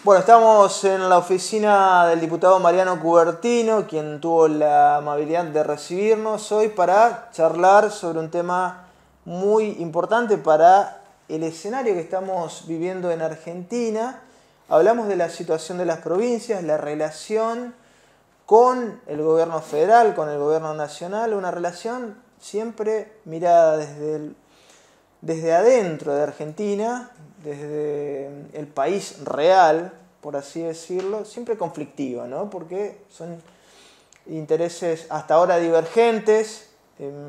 Bueno, estamos en la oficina del diputado Mariano Cubertino, quien tuvo la amabilidad de recibirnos hoy para charlar sobre un tema muy importante para el escenario que estamos viviendo en Argentina. Hablamos de la situación de las provincias, la relación con el gobierno federal, con el gobierno nacional, una relación siempre mirada desde adentro de Argentina, desde el país real, por así decirlo, siempre conflictiva, ¿no? Porque son intereses hasta ahora divergentes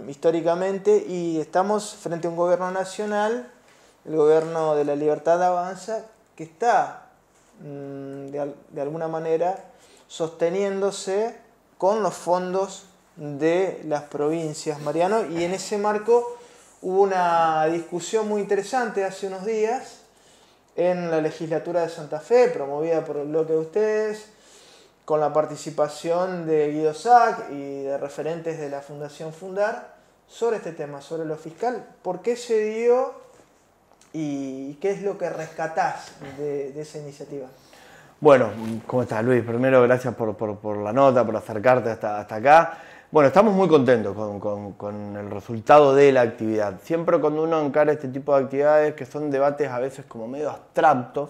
históricamente, y estamos frente a un gobierno nacional, el gobierno de la Libertad Avanza, que está de alguna manera sosteniéndose con los fondos de las provincias, Mariano, y en ese marco hubo una discusión muy interesante hace unos días en la legislatura de Santa Fe, promovida por el bloque de ustedes, con la participación de Guido Sac y de referentes de la Fundación Fundar, sobre este tema, sobre lo fiscal. ¿Por qué se dio y qué es lo que rescatás de esa iniciativa? Bueno, ¿cómo estás, Luis? Primero, gracias por la nota, por acercarte hasta acá. Bueno, estamos muy contentos con el resultado de la actividad. Siempre cuando uno encara este tipo de actividades, que son debates a veces como medio abstractos,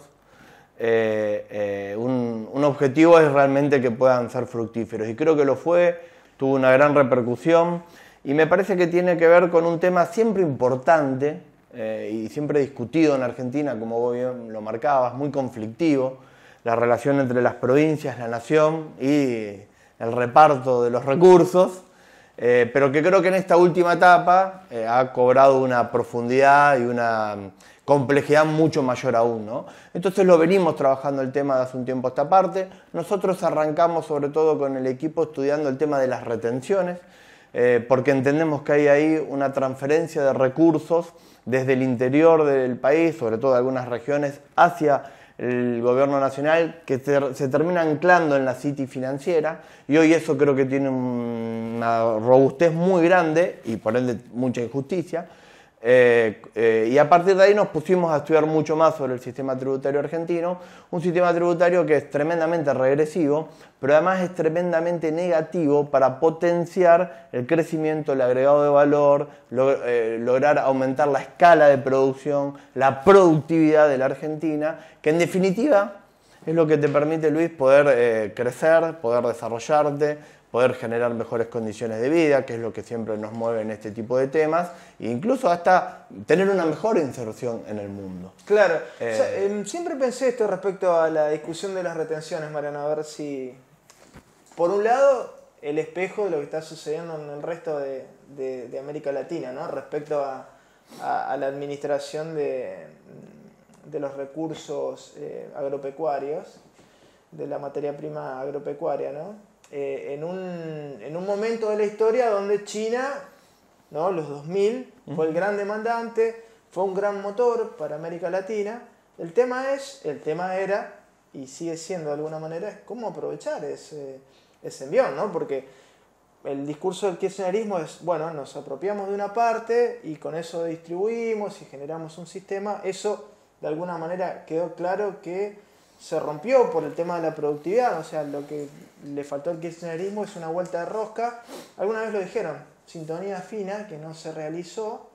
un objetivo es realmente que puedan ser fructíferos. Y creo que lo fue, tuvo una gran repercusión, y me parece que tiene que ver con un tema siempre importante y siempre discutido en Argentina, como vos bien lo marcabas, muy conflictivo, la relación entre las provincias, la nación y el reparto de los recursos, pero que creo que en esta última etapa ha cobrado una profundidad y una complejidad mucho mayor aún, ¿no? Entonces lo venimos trabajando el tema de hace un tiempo a esta parte. Nosotros arrancamos sobre todo con el equipo estudiando el tema de las retenciones, porque entendemos que hay ahí una transferencia de recursos desde el interior del país, sobre todo de algunas regiones, hacia el gobierno nacional, que se termina anclando en la City financiera, y hoy eso creo que tiene una robustez muy grande y por ende mucha injusticia, y a partir de ahí nos pusimos a estudiar mucho más sobre el sistema tributario argentino, un sistema tributario que es tremendamente regresivo, pero además es tremendamente negativo para potenciar el crecimiento, el agregado de valor, lograr aumentar la escala de producción, la productividad de la Argentina, que en definitiva es lo que te permite, Luis, poder crecer, poder desarrollarte, poder generar mejores condiciones de vida, que es lo que siempre nos mueve en este tipo de temas, e incluso hasta tener una mejor inserción en el mundo. Claro, siempre pensé esto respecto a la discusión de las retenciones, Mariano, a ver si, por un lado, el espejo de lo que está sucediendo en el resto de América Latina, ¿no? Respecto a la administración de los recursos agropecuarios, de la materia prima agropecuaria, ¿no? En un momento de la historia donde China, ¿no? Los 2000, fue el gran demandante, fue un gran motor para América Latina. El tema era, y sigue siendo de alguna manera, es cómo aprovechar ese envión, ¿no? Porque el discurso del kirchnerismo es, bueno, nos apropiamos de una parte y con eso distribuimos y generamos un sistema. Eso, de alguna manera, quedó claro que se rompió por el tema de la productividad. O sea, lo que le faltó al kirchnerismo es una vuelta de rosca. Alguna vez lo dijeron, sintonía fina, que no se realizó,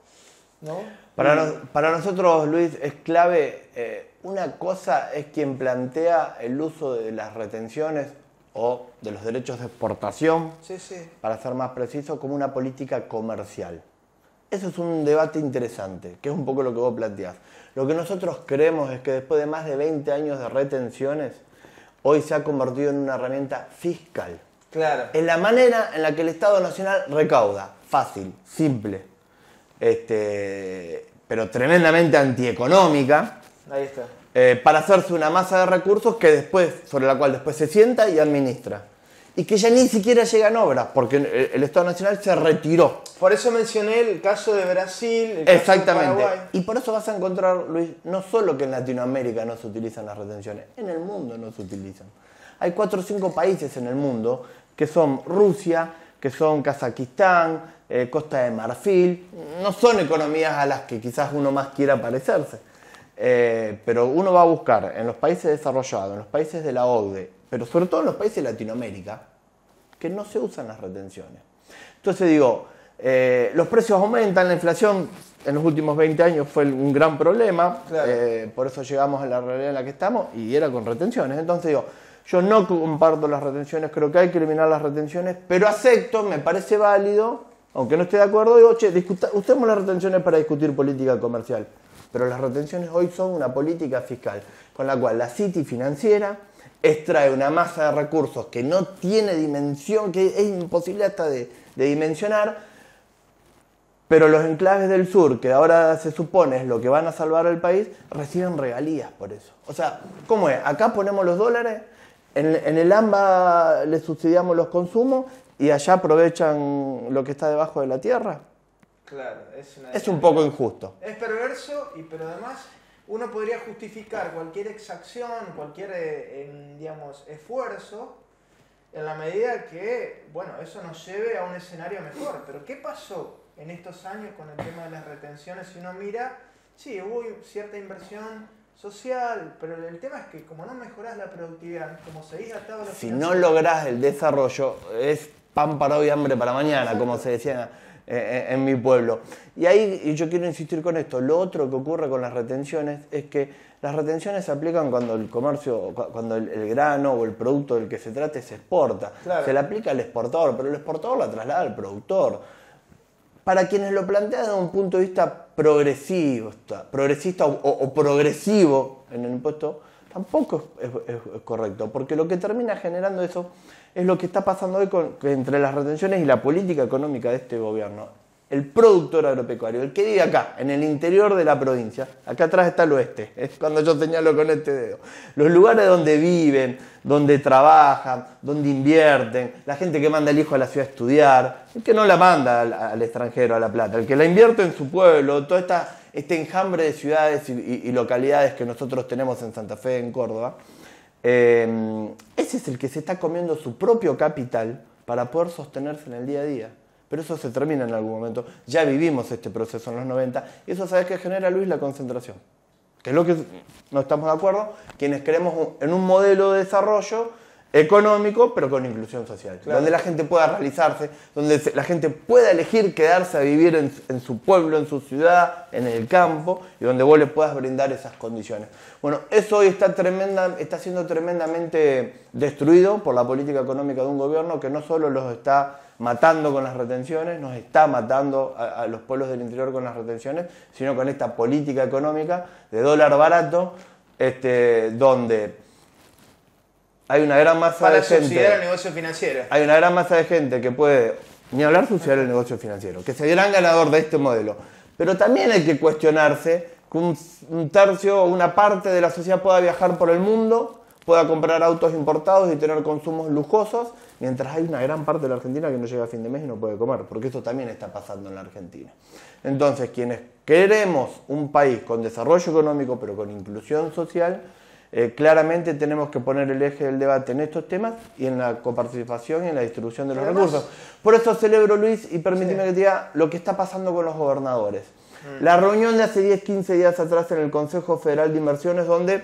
¿no? Para nosotros, Luis, es clave, una cosa es quien plantea el uso de las retenciones o de los derechos de exportación, para ser más preciso, como una política comercial. Eso es un debate interesante, que es un poco lo que vos planteás. Lo que nosotros creemos es que después de más de 20 años de retenciones, hoy se ha convertido en una herramienta fiscal. Claro. En la manera en la que el Estado Nacional recauda. Fácil, simple, pero tremendamente antieconómica. Ahí está. Para hacerse una masa de recursos sobre la cual después se sienta y administra. Y que ya ni siquiera llegan obras, porque el Estado Nacional se retiró. Por eso mencioné el caso de Brasil, el caso Exactamente. de Paraguay. Y por eso vas a encontrar, Luis, no solo que en Latinoamérica no se utilizan las retenciones, en el mundo no se utilizan. Hay 4 o 5 países en el mundo, que son Rusia, que son Kazajistán, Costa de Marfil. No son economías a las que quizás uno más quiera parecerse. Pero uno va a buscar en los países desarrollados, en los países de la OCDE, pero sobre todo en los países de Latinoamérica, que no se usan las retenciones. Entonces digo, los precios aumentan, la inflación en los últimos 20 años fue un gran problema, claro. Por eso llegamos a la realidad en la que estamos y era con retenciones. Entonces digo, yo no comparto las retenciones, creo que hay que eliminar las retenciones, pero acepto, me parece válido, aunque no esté de acuerdo, digo, che, usemos las retenciones para discutir política comercial. Pero las retenciones hoy son una política fiscal, con la cual la City financiera extrae una masa de recursos que no tiene dimensión, que es imposible hasta de dimensionar, pero los enclaves del sur, que ahora se supone es lo que van a salvar al país, reciben regalías por eso. O sea, ¿cómo es? Acá ponemos los dólares, en el AMBA le subsidiamos los consumos y allá aprovechan lo que está debajo de la tierra. Claro, es un poco injusto. Es perverso, pero además uno podría justificar cualquier exacción, cualquier digamos, esfuerzo, en la medida que, bueno, eso nos lleve a un escenario mejor. Pero ¿qué pasó en estos años con el tema de las retenciones? Si uno mira, sí, hubo cierta inversión social, pero el tema es que como no mejorás la productividad, como seguís atado a los si no lográs el desarrollo, es pan para hoy, hambre para mañana. Exacto. Como se decía en mi pueblo. Y ahí yo quiero insistir con esto. Lo otro que ocurre con las retenciones es que las retenciones se aplican cuando el comercio, cuando el grano o el producto del que se trate se exporta. Claro. Se le aplica al exportador, pero el exportador la traslada al productor. Para quienes lo plantean desde un punto de vista progresista o progresivo en el impuesto, tampoco es correcto, porque lo que termina generando eso es lo que está pasando hoy entre las retenciones y la política económica de este gobierno. El productor agropecuario, el que vive acá, en el interior de la provincia, acá atrás está el oeste, es cuando yo señalo con este dedo, los lugares donde viven, donde trabajan, donde invierten, la gente que manda al hijo a la ciudad a estudiar, el que no la manda al extranjero, a La Plata, el que la invierte en su pueblo, todo este enjambre de ciudades y localidades que nosotros tenemos en Santa Fe, en Córdoba, ese es el que se está comiendo su propio capital para poder sostenerse en el día a día. Pero eso se termina en algún momento. Ya vivimos este proceso en los 90 y eso, ¿sabes qué genera, Luis? La concentración. Que es lo que no estamos de acuerdo, quienes creemos en un modelo de desarrollo económico, pero con inclusión social. Claro. Donde la gente pueda realizarse, donde la gente pueda elegir quedarse a vivir en su pueblo, en su ciudad, en el campo, y donde vos le puedas brindar esas condiciones. Bueno, eso hoy está siendo tremendamente destruido por la política económica de un gobierno que no solo los está matando con las retenciones, nos está matando a los pueblos del interior con las retenciones, sino con esta política económica de dólar barato, donde hay una gran masa de gente... Para subsidiar el negocio financiero. Hay una gran masa de gente que puede, ni hablar subsidiar el negocio financiero, que se gran ganador de este modelo. Pero también hay que cuestionarse que un tercio o una parte de la sociedad pueda viajar por el mundo, pueda comprar autos importados y tener consumos lujosos, mientras hay una gran parte de la Argentina que no llega a fin de mes y no puede comer, porque eso también está pasando en la Argentina. Entonces, quienes queremos un país con desarrollo económico, pero con inclusión social, claramente tenemos que poner el eje del debate en estos temas y en la coparticipación y en la distribución de los recursos. Por eso celebro, Luis, y permíteme que te diga lo que está pasando con los gobernadores. La reunión de hace 10-15 días atrás en el Consejo Federal de Inversiones, donde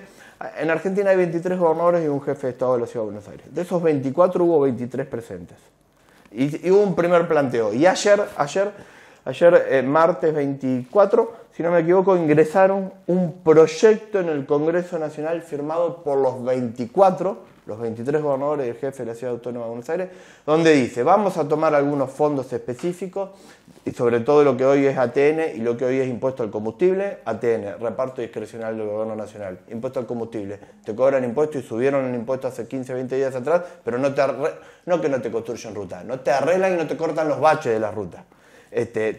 en Argentina hay 23 gobernadores y un jefe de Estado de la Ciudad de Buenos Aires. De esos 24 hubo 23 presentes. Y hubo un primer planteo. Y ayer, martes 24, si no me equivoco, ingresaron un proyecto en el Congreso Nacional firmado por los 23 gobernadores y el jefe de la Ciudad Autónoma de Buenos Aires, donde dice, vamos a tomar algunos fondos específicos, y sobre todo lo que hoy es ATN y lo que hoy es impuesto al combustible, ATN, reparto discrecional del Gobierno Nacional, impuesto al combustible, te cobran impuesto y subieron el impuesto hace 15, 20 días atrás, pero no que no te construyen ruta, no te arreglan y no te cortan los baches de la ruta.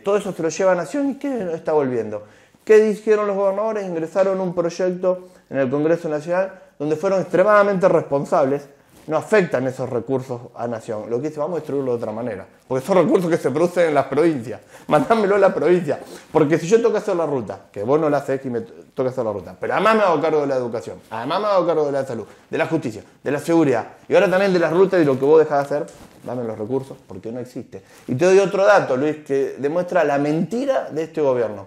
Todo eso se lo lleva a Nación y ¿qué está volviendo? ¿Qué dijeron los gobernadores? Ingresaron un proyecto en el Congreso Nacional donde fueron extremadamente responsables, no afectan esos recursos a Nación. Lo que dice, vamos a distribuirlo de otra manera. Porque son recursos que se producen en las provincias. Mandámelo a la provincia. Porque si yo tengo que hacer la ruta, que vos no la haces y me toca hacer la ruta, pero además me hago cargo de la educación, además me hago cargo de la salud, de la justicia, de la seguridad, y ahora también de las rutas y lo que vos dejás de hacer, dame los recursos, porque no existe. Y te doy otro dato, Luis, que demuestra la mentira de este gobierno.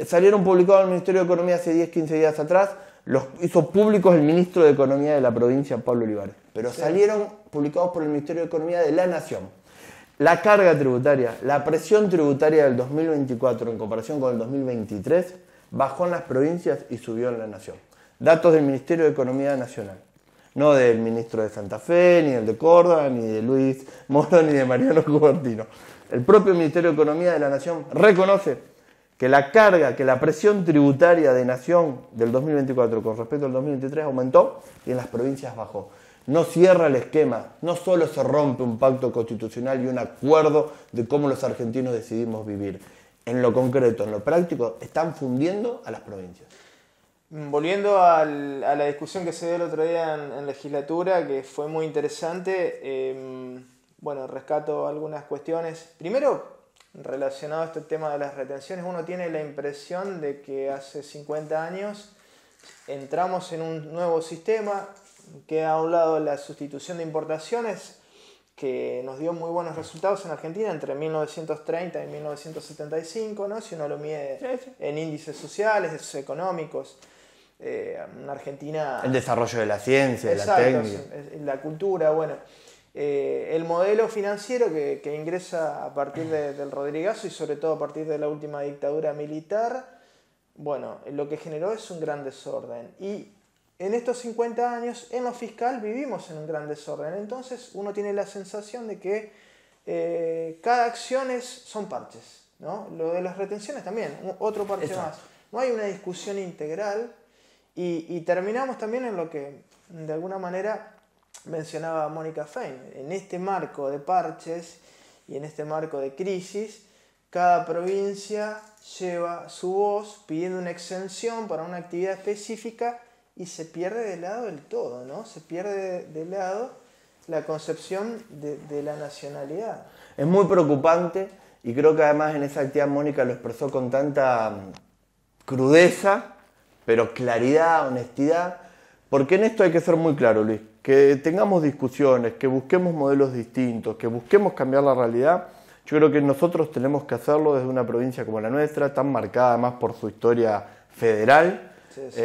Salieron publicados en el Ministerio de Economía hace 10, 15 días atrás, los hizo públicos el ministro de Economía de la provincia, Pablo Olivares, pero salieron publicados por el Ministerio de Economía de la Nación. La carga tributaria, la presión tributaria del 2024 en comparación con el 2023 bajó en las provincias y subió en la Nación. Datos del Ministerio de Economía Nacional, no del ministro de Santa Fe, ni del de Córdoba, ni de Luis Moro, ni de Mariano Cubertino. El propio Ministerio de Economía de la Nación reconoce que la carga, que la presión tributaria de Nación del 2024 con respecto al 2023 aumentó y en las provincias bajó. No cierra el esquema, no solo se rompe un pacto constitucional y un acuerdo de cómo los argentinos decidimos vivir. En lo concreto, en lo práctico, están fundiendo a las provincias. Volviendo a la discusión que se dio el otro día en legislatura, que fue muy interesante, bueno, rescato algunas cuestiones. Primero, relacionado a este tema de las retenciones, uno tiene la impresión de que hace 50 años entramos en un nuevo sistema que ha hablado la sustitución de importaciones, que nos dio muy buenos resultados en Argentina entre 1930 y 1975, ¿no? Si uno lo mide en índices sociales, económicos. En Argentina... El desarrollo de la ciencia, exacto, de la técnica. La cultura, bueno. El modelo financiero que ingresa a partir del Rodrigazo y sobre todo a partir de la última dictadura militar, bueno, lo que generó es un gran desorden. Y en estos 50 años, en lo fiscal, vivimos en un gran desorden. Entonces, uno tiene la sensación de que cada acción son parches, ¿no? Lo de las retenciones también, otro parche más. No hay una discusión integral y terminamos también en lo que, de alguna manera, mencionaba Mónica Fein. En este marco de parches y en este marco de crisis, cada provincia lleva su voz pidiendo una exención para una actividad específica y se pierde de lado el todo, ¿no? Se pierde de lado la concepción de la nacionalidad. Es muy preocupante y creo que además en esa actividad Mónica lo expresó con tanta crudeza, pero claridad, honestidad, porque en esto hay que ser muy claro, Luis, que tengamos discusiones, que busquemos modelos distintos, que busquemos cambiar la realidad. Yo creo que nosotros tenemos que hacerlo desde una provincia como la nuestra, tan marcada además por su historia federal. Sí.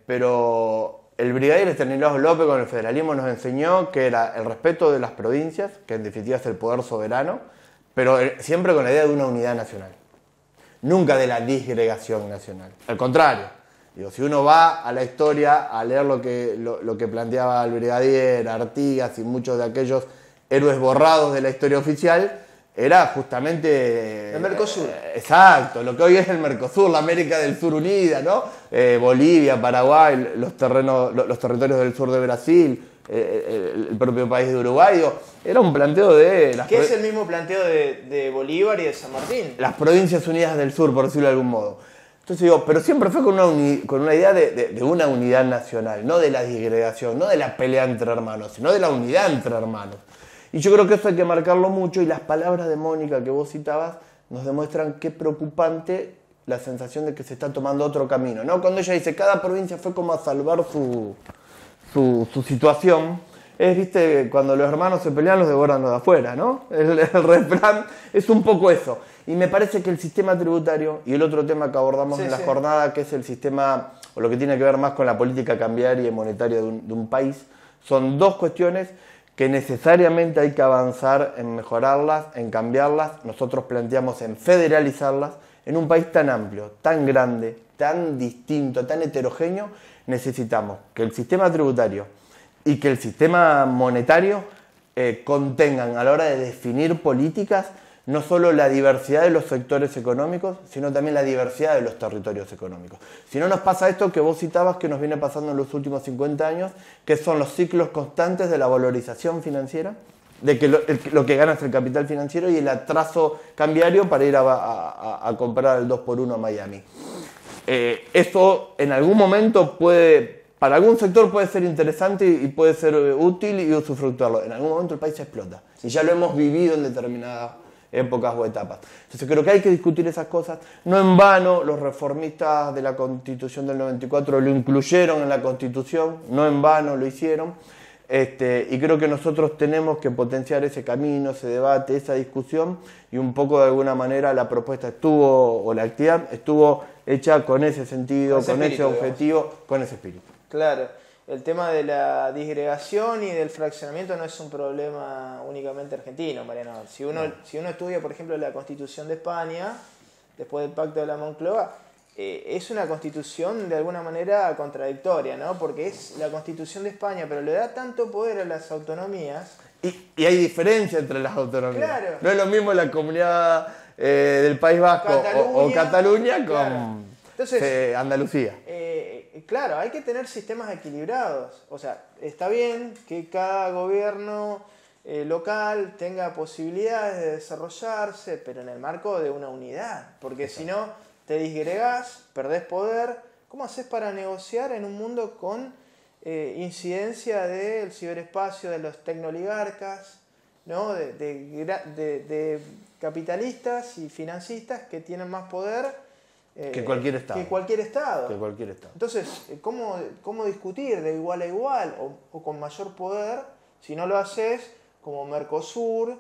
Pero el brigadier Estanislao López con el federalismo nos enseñó que era el respeto de las provincias, que en definitiva es el poder soberano, pero siempre con la idea de una unidad nacional, nunca de la disgregación nacional. Al contrario, digo, si uno va a la historia a leer lo que planteaba el brigadier, Artigas y muchos de aquellos héroes borrados de la historia oficial, era justamente... El Mercosur. Exacto, lo que hoy es el Mercosur, la América del Sur unida, ¿no? Bolivia, Paraguay, los territorios del sur de Brasil, el propio país de Uruguay. Digo, era un planteo de... ¿Qué es el mismo planteo de Bolívar y de San Martín? Las provincias unidas del sur, por decirlo de algún modo. Entonces digo, pero siempre fue con una idea de una unidad nacional, no de la disgregación, no de la pelea entre hermanos, sino de la unidad entre hermanos. Y yo creo que eso hay que marcarlo mucho y las palabras de Mónica que vos citabas nos demuestran qué preocupante la sensación de que se está tomando otro camino, ¿no? Cuando ella dice cada provincia fue como a salvar su situación, viste, cuando los hermanos se pelean los devoran los de afuera, ¿no? El refrán es un poco eso. Y me parece que el sistema tributario y el otro tema que abordamos en la jornada, que es el sistema, o lo que tiene que ver más con la política cambiaria y monetaria de un país, son dos cuestiones que necesariamente hay que avanzar en mejorarlas, en cambiarlas. Nosotros planteamos en federalizarlas. En un país tan amplio, tan grande, tan distinto, tan heterogéneo, necesitamos que el sistema tributario y que el sistema monetario contengan a la hora de definir políticas no solo la diversidad de los sectores económicos, sino también la diversidad de los territorios económicos. Si no nos pasa esto que vos citabas que nos viene pasando en los últimos 50 años, que son los ciclos constantes de la valorización financiera, de que lo que gana es el capital financiero y el atraso cambiario para ir a comprar el 2x1 a Miami. Eso en algún momento puede para algún sector puede ser interesante y puede ser útil y usufructuarlo. En algún momento el país se explota. Y ya lo hemos vivido en determinadas épocas o etapas. Entonces creo que hay que discutir esas cosas. No en vano los reformistas de la Constitución del 94 lo incluyeron en la Constitución, no en vano lo hicieron. Y creo que nosotros tenemos que potenciar ese camino, ese debate, esa discusión, y un poco de alguna manera la propuesta estuvo, o la actividad estuvo hecha con ese sentido, con ese objetivo, digamos, con ese espíritu. Claro, el tema de la disgregación y del fraccionamiento no es un problema únicamente argentino, Mariano. Si uno estudia, por ejemplo, la Constitución de España, después del Pacto de la Moncloa, es una constitución de alguna manera contradictoria, ¿no? Porque es la Constitución de España, pero le da tanto poder a las autonomías. Y hay diferencia entre las autonomías. Claro. No es lo mismo la comunidad del País Vasco o Cataluña con claro. Entonces, Andalucía. Claro, hay que tener sistemas equilibrados. O sea, está bien que cada gobierno local tenga posibilidades de desarrollarse, pero en el marco de una unidad. Porque si no, te disgregás, perdés poder. ¿Cómo haces para negociar en un mundo con incidencia del ciberespacio, de los tecnoligarcas, ¿no? de capitalistas y financistas que tienen más poder que cualquier Estado? Que cualquier Estado. Que cualquier Estado. Entonces, ¿cómo discutir de igual a igual o con mayor poder si no lo haces como Mercosur,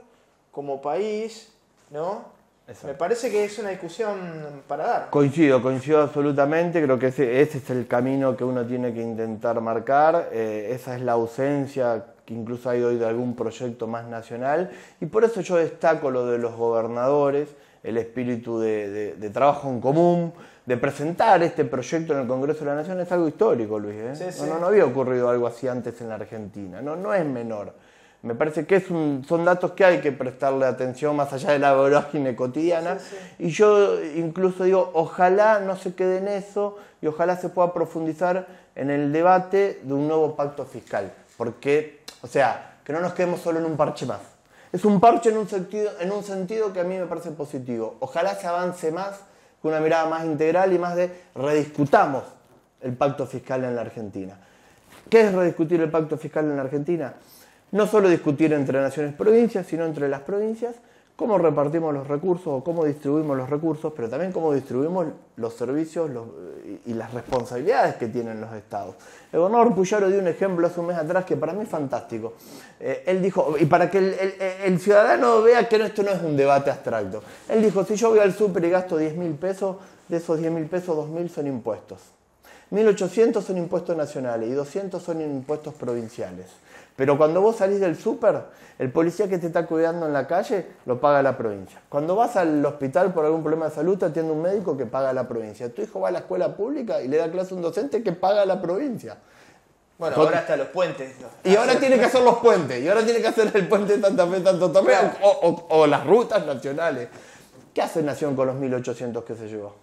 como país, ¿no? Exacto. Me parece que es una discusión para dar. Coincido absolutamente, creo que ese es el camino que uno tiene que intentar marcar, esa es la ausencia que incluso hay hoy de algún proyecto más nacional, y por eso yo destaco lo de los gobernadores, el espíritu de trabajo en común, de presentar este proyecto en el Congreso de la Nación. Es algo histórico, Luis, ¿eh? Sí, sí. No había ocurrido algo así antes en la Argentina, no es menor. Me parece que son datos que hay que prestarle atención más allá de la vorágine cotidiana. Sí, sí. Y yo incluso digo, ojalá no se quede en eso y ojalá se pueda profundizar en el debate de un nuevo pacto fiscal. Porque, o sea, que no nos quedemos solo en un parche más. Es un parche en un sentido que a mí me parece positivo. Ojalá se avance más, con una mirada más integral y más de rediscutamos el pacto fiscal en la Argentina. ¿Qué es rediscutir el pacto fiscal en la Argentina? No solo discutir entre naciones y provincias, sino entre las provincias, cómo repartimos los recursos o cómo distribuimos los recursos, pero también cómo distribuimos los servicios y las responsabilidades que tienen los estados. El gobernador Puyaro dio un ejemplo hace un mes atrás que para mí es fantástico. Él dijo, y para que el ciudadano vea que esto no es un debate abstracto, él dijo, si yo voy al súper y gasto 10.000 pesos, de esos 10.000 pesos, 2.000 son impuestos. 1.800 son impuestos nacionales y 200 son impuestos provinciales. Pero cuando vos salís del súper, el policía que te está cuidando en la calle lo paga la provincia. Cuando vas al hospital por algún problema de salud, te atiende un médico que paga la provincia. Tu hijo va a la escuela pública y le da clase a un docente que paga la provincia. Bueno, ahora hasta los puentes. Y ahora tiene que hacer los puentes. Y ahora tiene que hacer el puente de Santa Fe, Santo Tomé, claro. o las rutas nacionales. ¿Qué hace Nación con los 1.800 que se llevó?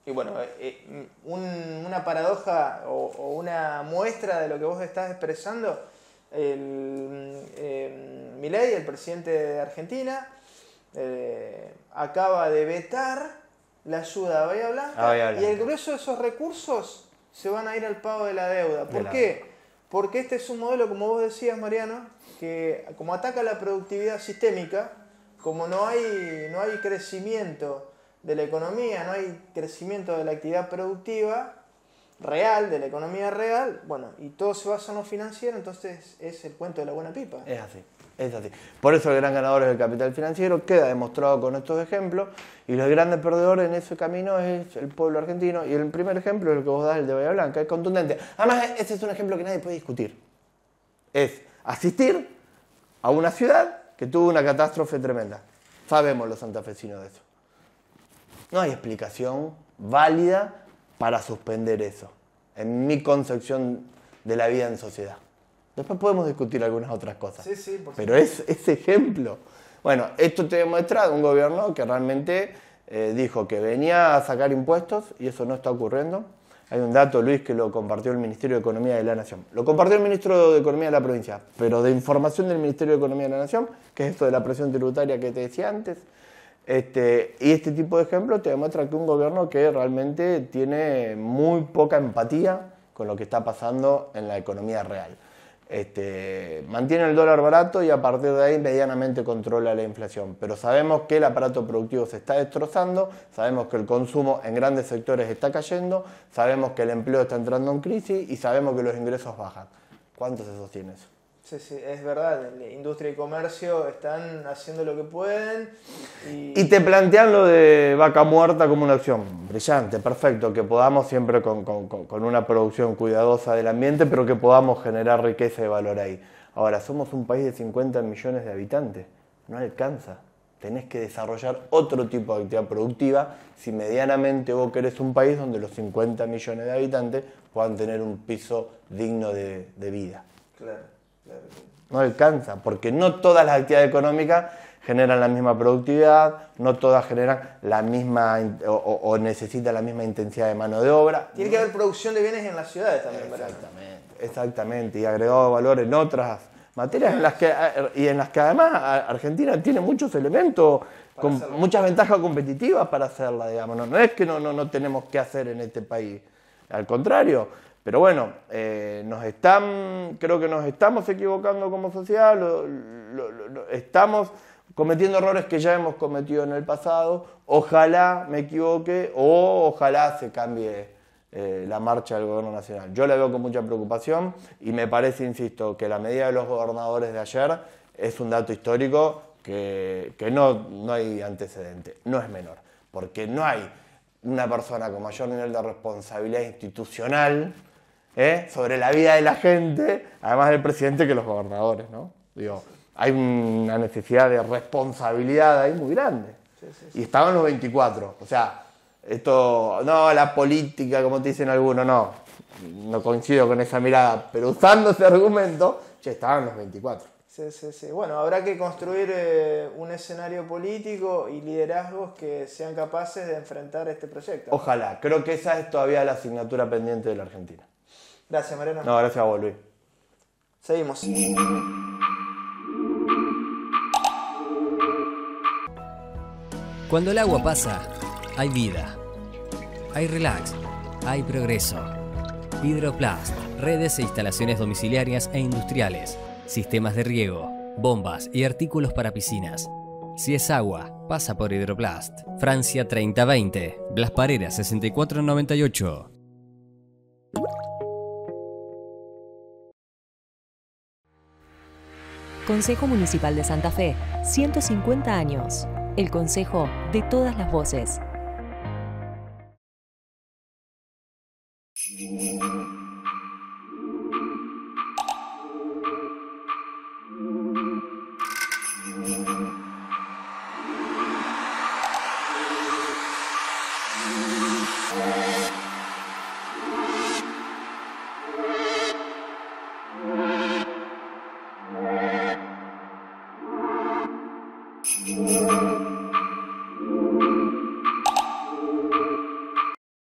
Y bueno, una paradoja o una muestra de lo que vos estás expresando, Milei, el presidente de Argentina, acaba de vetar la ayuda a Bahía Blanca, y el grueso de esos recursos se van a ir al pago de la deuda. ¿Por qué? Porque este es un modelo, como vos decías, Mariano, que como ataca la productividad sistémica, como no hay crecimiento de la economía, no hay crecimiento de la actividad productiva real, de la economía real, bueno, y todo se basa en lo financiero, entonces es el cuento de la buena pipa. Es así. Por eso el gran ganador es el capital financiero, queda demostrado con estos ejemplos, y los grandes perdedores en ese camino es el pueblo argentino, y el primer ejemplo es el que vos das, el de Bahía Blanca, es contundente. Además, ese es un ejemplo que nadie puede discutir. Es asistir a una ciudad que tuvo una catástrofe tremenda. Sabemos los santafesinos de eso. No hay explicación válida para suspender eso, en mi concepción de la vida en sociedad. Después podemos discutir algunas otras cosas, sí, pero es ese ejemplo. Bueno, esto te demuestra un gobierno que realmente dijo que venía a sacar impuestos y eso no está ocurriendo. Hay un dato, Luis, que lo compartió el Ministerio de Economía de la Nación. Lo compartió el Ministro de Economía de la provincia, pero de información del Ministerio de Economía de la Nación, que es esto de la presión tributaria que te decía antes. Y este tipo de ejemplos te demuestra que un gobierno que realmente tiene muy poca empatía con lo que está pasando en la economía real. Mantiene el dólar barato y a partir de ahí medianamente controla la inflación, pero sabemos que el aparato productivo se está destrozando, sabemos que el consumo en grandes sectores está cayendo, sabemos que el empleo está entrando en crisis y sabemos que los ingresos bajan. ¿Cuánto se sostiene eso? Sí, sí, es verdad, industria y comercio están haciendo lo que pueden. Y te plantean lo de vaca muerta como una opción. Brillante, perfecto, que podamos siempre con una producción cuidadosa del ambiente, pero que podamos generar riqueza y valor ahí. Ahora, somos un país de 50 millones de habitantes, no alcanza. Tenés que desarrollar otro tipo de actividad productiva si medianamente vos querés un país donde los 50 millones de habitantes puedan tener un piso digno de vida. Claro. No alcanza, porque no todas las actividades económicas generan la misma productividad, no todas generan la misma o necesitan la misma intensidad de mano de obra. Tiene que haber producción de bienes en las ciudades también, ¿verdad? Exactamente, y agregado de valor en otras materias en las que además Argentina tiene muchos elementos con muchas ventajas competitivas para hacerla, digamos. No es que no tenemos que hacer en este país, al contrario. Pero bueno, creo que nos estamos equivocando como sociedad, estamos cometiendo errores que ya hemos cometido en el pasado. Ojalá me equivoque o ojalá se cambie la marcha del gobierno nacional. Yo la veo con mucha preocupación y me parece, insisto, que la medida de los gobernadores de ayer es un dato histórico que no hay antecedente, no es menor, porque no hay una persona con mayor nivel de responsabilidad institucional sobre la vida de la gente, además del presidente, que los gobernadores, ¿no? Digo, hay una necesidad de responsabilidad ahí muy grande. Sí. Y estaban los 24. O sea, la política, como te dicen algunos, no coincido con esa mirada, pero usando ese argumento, estaban los 24. Sí. Bueno, habrá que construir un escenario político y liderazgos que sean capaces de enfrentar este proyecto. Ojalá. Creo que esa es todavía la asignatura pendiente de la Argentina. Gracias, Mariano. No, gracias a vos, Luis. Seguimos. Cuando el agua pasa, hay vida. Hay relax. Hay progreso. Hidroplast. Redes e instalaciones domiciliarias e industriales. Sistemas de riego. Bombas y artículos para piscinas. Si es agua, pasa por Hidroplast. Francia 3020. Blas Parera 6498. Consejo Municipal de Santa Fe, 150 años. El consejo de todas las voces.